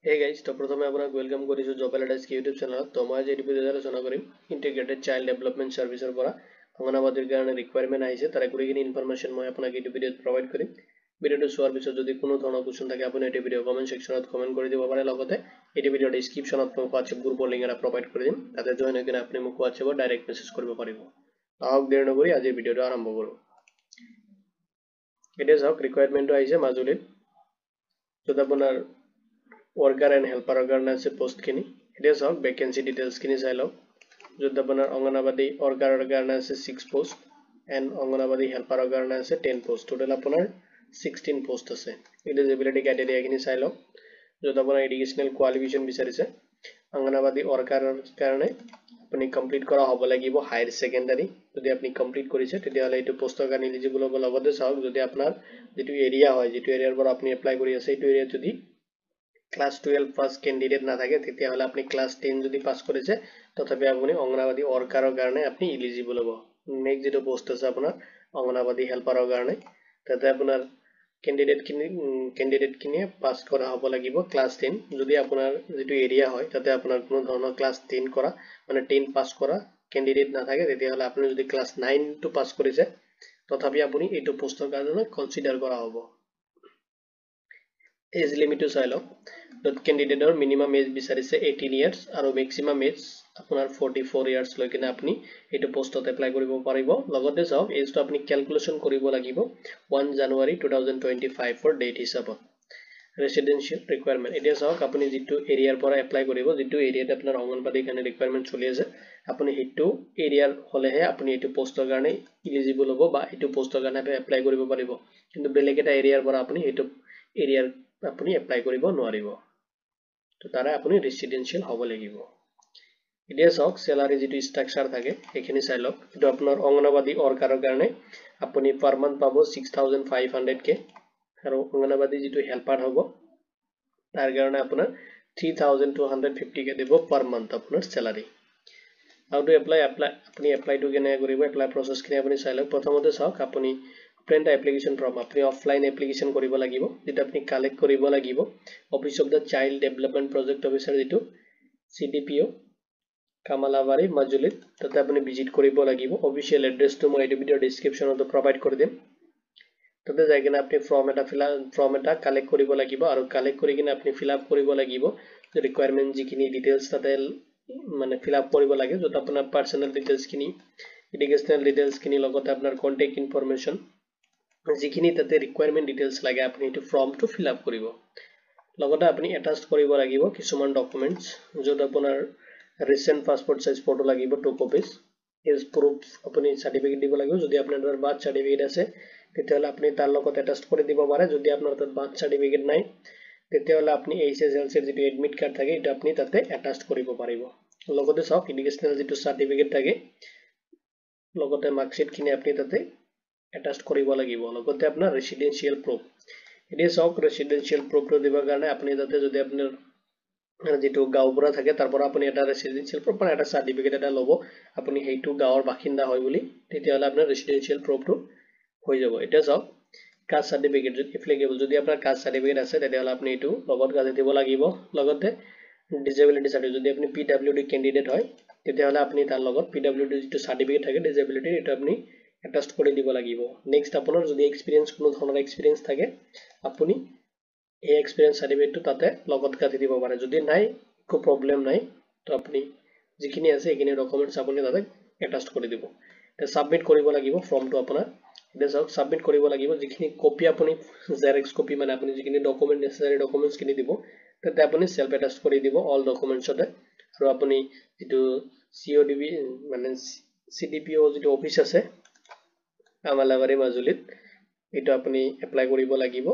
Hey guys, তো প্ৰথমে আপোনাক ওয়েলকাম কৰিছো জব এলাইডেস্ক ইউটিউব চেনেলত। তো মই আজি এই ভিডিঅ'ত আলোচনা কৰিম ইন্টিগ্ৰেটেড চাইল্ড ডেভেলপমেন্ট সাৰ্ভিসৰ পৰা অংগনবাদীৰ কাৰণে ৰিকুৱাৰমেন্ট আহিছে তাৰে গুৰিখিনি ইনফৰমেশন মই আপোনাক এই ভিডিঅ'ত প্ৰভাইড কৰিম। ভিডিঅ'টো চোৱাৰ পিছত যদি কোনো ধৰণৰ কোৱেশ্চন থাকে আপুনি এই ভিডিঅ' কমেন্ট সেকশনত কমেন্ট কৰি দিব পাৰে। লগতে এই ভিডিঅ'ৰ ডেসক্ৰিপচনত মই WhatsApp গ্ৰুপৰ লিংক এটা প্ৰভাইড কৰি দিম, তাতে জয়েন হৈ কিনে আপুনি মোক WhatsAppত ডাইৰেক্ট মেছেজ কৰিব পাৰিব। আহক দেৰি নকৰি আজি ভিডিঅ'টো আৰম্ভ কৰোঁ। এতিয়া চাওক ৰিকুৱাৰমেন্টটো আহিছে মাজুলীত, য'ত আপোনাৰ worker and helper কাৰণে আছে পোষ্ট খিনি। এতিয়া চাওক ভ্যাকেন্সি ডিটেইলছ খিনি চাই লওক, য'ত আপোনাৰ অংগনবাদী worker কাৰণে আছে 6 পোষ্ট and অংগনবাদী helper কাৰণে আছে 10 পোষ্ট। টোটাল আপোনাৰ 16 পোষ্ট আছে। এলিজিবিলিটি ক্ৰাইটেৰিয়া খিনি চাই লওক, য'ত আপোনাৰ এডুকেশনাল কোৱালিফিকেশন বিচাৰিছে। অংগনবাদী worker কাৰণে আপুনি কমপ্লিট কৰা হ'ব লাগিব হায়াৰ সেকেন্ডাৰী। যদি আপুনি কমপ্লিট কৰিছে তেতিয়াহ'লে এইটো পোষ্টৰ কাৰণে এলিজিবল হ'ব। লগতে চাওক যদি আপোনাৰ যেটো এৰিয়া হয়, যেটো এৰিয়াৰ পৰা আপুনি এপ্লাই কৰি আছে এইটো এৰিয়া যদি ক্লাস 12 পাস ক্যান্ডিডেট না থাকে তেতিয়াহলে আপনি ক্লাস 10 যদি পাস করেছে তথাপি আপনি অংগনবাদী ওয়াৰ্কাৰৰ কাৰণে আপনি এলিজিবল হ'ব। নেক্সট যেটো পোষ্ট আছে আপোনাৰ অংগনবাদী হেল্পাৰৰ কাৰণে, তাতে আপোনাৰ ক্যান্ডিডেট কিনে পাস কৰা হ'ব লাগিব ক্লাস 10। যদি আপোনাৰ যেটো এৰিয়া হয় তাতে আপোনাৰ কোনো ধৰণৰ ক্লাস 10 কৰা মানে 10 পাস কৰা ক্যান্ডিডেট না থাকে তেতিয়াহলে আপনি যদি ক্লাস 9 টু পাস কৰিছে তথাপি আপনি এইটো পোষ্টৰ কাৰণে কনসিডাৰ কৰা হ'ব। এজ লিমিটটো চাই লওক, ডট ক্যান্ডিডেটৰ মিনিমাম এজ বিচাৰিছে 18 ইয়াৰ্স আৰু ম্যাক্সিমাম এজ আপোনাৰ 44 ইয়াৰ্স লৈ কিনে আপুনি এইটো পোষ্টত এপ্লাই কৰিব পাৰিব। লগতে চাওক এজটো আপুনি ক্যালকুলেশন কৰিব লাগিব 1 জানুৱাৰী 2025 ফৰ ডেট হিচাপত। ৰেসিডেন্সিয়েল ৰিকুৱাৰমেন্ট, এতিয়া চাওক আপুনি যেটো এৰিয়াৰ পৰা এপ্লাই কৰিব, যেটো এৰিয়াত আপোনাৰ অংগনবাদীৰ কাৰণে ৰিকুৱাৰমেন্ট চলি আছে আপুনি হেতু এৰিয়াৰ হলেহে আপুনি এইটো পোষ্টৰ কাৰণে এলিজিবল হ'ব বা এইটো পোষ্টৰ কাৰণে এপ্লাই কৰিব পাৰিব। কিন্তু বেলেগ এটা এৰিয়াৰ পৰা আপুনি এইটো এৰিয়াৰ আপুনি এপ্লাই কৰিব নোৱাৰিব। তো তাৰে আপুনি ৰেসিডেন্সিয়েল হ'ব লাগিব। এতিয়া চাওক স্যালাৰি যেটো স্ট্ৰাকচাৰ থাকে এখিনি চাই লওক। এটো আপোনাৰ অংগনবাদী ওয়াৰ্কাৰৰ কাৰণে আপুনি পাৰ মান্থ পাব 6500 কে আৰু অংগনবাদী যেটো হেল্পাৰ হ'ব তাৰ কাৰণে আপোনাৰ 3250 কে দিব পাৰ মান্থ আপোনাৰ স্যালাৰি। হাউ টু এপ্লাই আপুনি এপ্লাইটো কেনে কৰিব, এপ্লাই প্ৰসেস খিনি আপুনি চাই লওক। প্ৰথমতে চাওক আপুনি প্ৰিন্ট এপ্লিকেশন ফৰ্ম আপুনি অফলাইন এপ্লিকেশন কৰিব লাগিব, যেটা আপনি কালেক্ট কৰিব লাগিব office of the child development project officer যেটো CDPO কামালাবাৰী মাজুলীত, তাতে আপুনি ভিজিট কৰিব লাগিব। অফিশিয়াল এড্ৰেছটো মই এই ভিডিঅ'ৰ ডেসক্ৰিপচনত প্ৰভাইড কৰি দিম। তাতে যাই কিনে আপনি ফৰ্ম এটা কালেক্ট কৰিব লাগিব আৰু কালেক্ট কৰি কিনে আপনি ফিল আপ কৰিব লাগিব ৰিকুৱাৰমেন্ট যিখিনি ডিটেইলছ তাতে মানে ফিল আপ কৰিব লাগে, য'ত আপোনাৰ পাৰ্সোনাল ডিটেইলছ খিনি, এডুকেশনাল ডিটেইলছ খিনি, লগতে আপোনাৰ কন্টাক্ট ইনফৰমেশন যিখিনি তাতে ৰিকুৱাৰমেন্ট ডিটেইলছ লাগে আপুনি এইটো ফৰ্মটো ফিল আপ কৰিব। লগতে আপুনি এটাচ কৰিব লাগিব কিছুমান ডকুমেন্টছ, য'ত আপোনাৰ ৰিসেন্ট পাসপোৰ্ট সাইজ ফটো লাগিব 2 কপিজ। এজ প্ৰুফ আপুনি সাৰ্টিফিকেট দিব লাগিব, যদি আপোনাৰ তাত বাৰ্থ সাৰ্টিফিকেট আছে তেতিয়াহলে আপুনি তাৰ লগত এটাচ কৰি দিব পাৰে। যদি আপোনাৰ তাত বাৰ্থ সাৰ্টিফিকেট নাই তেতিয়াহলে আপুনি HSLC ৰ যেটো এডমিট কাৰ্ড থাকে এটা আপুনি তাতে এটাচ কৰিব পাৰিব। লগতে চাওক এডুকেশনাল যেটো সাৰ্টিফিকেট থাকে লগতে মাৰ্কশিট খিনি আপুনি তাতে এটাচ কৰিব লাগিব। লগতে আপোনাৰ ৰেসিডেন্সিয়েল প্ৰুফ, এতিয়া চাওক ৰেসিডেন্সিয়েল প্ৰুফটো দিবৰ কাৰণে আপুনি তাতে যদি আপোনাৰ যেটো গাঁও পৰা থাকে তাৰ পৰা আপুনি এটা ৰেসিডেন্সিয়েল প্ৰুফ মানে এটা সাৰ্টিফিকেট এটা ল'ব আপুনি হেইটো গাঁৱৰ বাসিন্দা হয় বুলি, তেতিয়াহলে আপোনাৰ ৰেসিডেন্সিয়েল প্ৰুফটো হৈ যাব। এতিয়া চাওক কাষ্ট সাৰ্টিফিকেট যদি এপ্লিকেবল, যদি আপোনাৰ কাষ্ট সাৰ্টিফিকেট আছে তেতিয়াহলে আপুনি এইটো লগত গালি দিব লাগিব। লগতে ডিসেবিলিটি সাৰ্টিফিকেট, যদি আপুনি PWD ক্যান্ডিডেট হয় তেতিয়াহলে আপুনি তাৰ লগত PWD যেটো সাৰ্টিফিকেট থাকে ডিসেবিলিটি এটা আপুনি এটাচ কৰি দিব লাগিব। নেক্সট আপোনাৰ যদি এক্সপেৰিয়েন্স কোনো ধৰণৰ এক্সপেৰিয়েন্স থাকে আপুনি এই এক্সপেৰিয়েন্স সাৰ্টিফিকেটটো তাতে লগত গালি দিব পাৰে। যদি নাই কোনো প্ৰবলেম নাই তো আপুনি যিখিনি আছে এইখিনি ডকুমেন্টছ আপুনি তাতে এটাচ কৰি দিব। তে সাবমিট কৰিব লাগিব ফৰ্মটো আপোনাৰ। এতিয়া চাওক সাবমিট কৰিব লাগিব যিখিনি কপি আপুনি জেৰক্স কপি মানে আপুনি যিখিনি ডকুমেন্ট নেসেসাৰী ডকুমেন্টছ খিনি দিব তাতে আপুনি সেলফ এটাচ কৰি দিব অল ডকুমেন্টছতে। আৰু আপুনি যেটো CODB মানে CDPO যেটো অফিস আছে কামালাবাৰী মাজুলীত এটা আপুনি এপ্লাই কৰিব লাগিব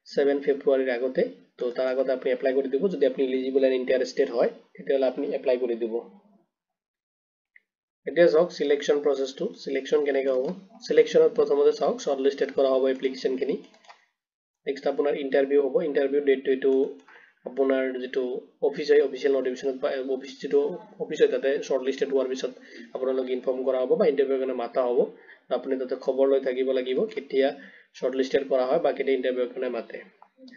7 ফেব্ৰুৱাৰীৰ আগতে। তো তাৰ আগতে আপুনি এপ্লাই কৰি দিব। যদি আপুনি এলিজিবল এণ্ড ইন্টাৰেস্টেড হয় তেতিয়াহলে আপুনি এপ্লাই কৰি দিব। এতিয়া চাওক সিলেকশন প্ৰসেসটো, সিলেকশন কেনেকৈ হ'ব। সিলেকশনত প্ৰথমতে চাওক শৰ্টলিস্টেড কৰা হ'ব এপ্লিকেশন খিনি। নেক্সট আপোনাৰ ইন্টাৰভিউ হ'ব, ইন্টাৰভিউ ডেটটো এইটো আপোনাৰ যেটো অফিস হয় অফিশিয়াল নোটিফিকেশনত অফিস যেটো অফিস হয় তাতে শৰ্টলিস্টেড হোৱাৰ পিছত আপোনালোক ইনফৰ্ম কৰা হ'ব বা ইন্টাৰভিউৰ কাৰণে মাতা হ'ব। আপুনি তাতে খবৰ লৈ থাকিব লাগিব কেতিয়া শৰ্টলিস্টেড কৰা হয় বা কেতিয়া ইন্টাৰভিউৰ কাৰণে মাতে।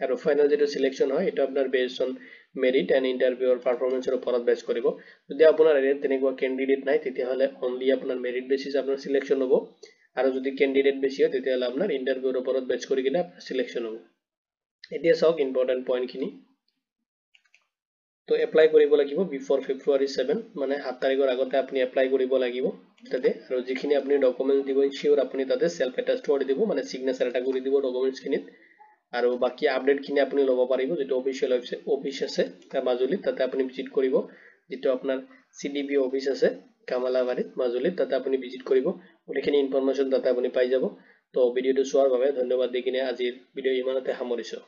আৰু ফাইনাল যেটো সিলেকশন হয় এটা আপোনাৰ বেসড অন মেৰিট এন্ড ইন্টাৰভিউৰ পাৰফৰমেন্সৰ ওপৰত বেস কৰিব যদি আপোনাৰ তেনেকুৱা ক্যান্ডিডেট নাই তেতিয়া হলে অনলি আপোনাৰ মেৰিট বেসিস আপোনাৰ সিলেকশন হ'ব আৰু যদি ক্যান্ডিডেট বেছি হয় তেতিয়া হলে আপোনাৰ ইন্টাৰভিউৰ ওপৰত বেস কৰি কিনে সিলেকশন হ'ব এতিয়া চাওক ইম্পৰ্টেন্ট পইণ্ট খিনি তো এপ্লাই কৰিব লাগিব বিফৰ ফেব্ৰুৱাৰী 7 মানে 7 তাৰিখৰ আগতে আপুনি এপ্লাই কৰিব লাগিব তাতে আৰু যিখিনি আপুনি ডকুমেন্ট দিব ইনশিওৰ আপুনি তাতে সেলফ অ্যাটাচড কৰি দিব মানে সিগনেচাৰ এটা কৰি দিব ডকুমেন্টছ খিনিত আৰু বাকি আপডেট খিনি আপুনি ল'ব পাৰিব যেটো অফিশিয়াল অফিস আছে মাজুলীত তাতে আপুনি ভিজিট কৰিব যেটো আপোনাৰ সিডিবি অফিস আছে কামালাবাৰীত মাজুলীত তাতে আপুনি ভিজিট কৰিব ওলিখিনি ইনফৰমেশন তাতে আপুনি পাই যাব তো ভিডিওটো চোৱাৰ বাবে ধন্যবাদ দি কিনে আজিৰ ভিডিও ইমানতে সামৰিছো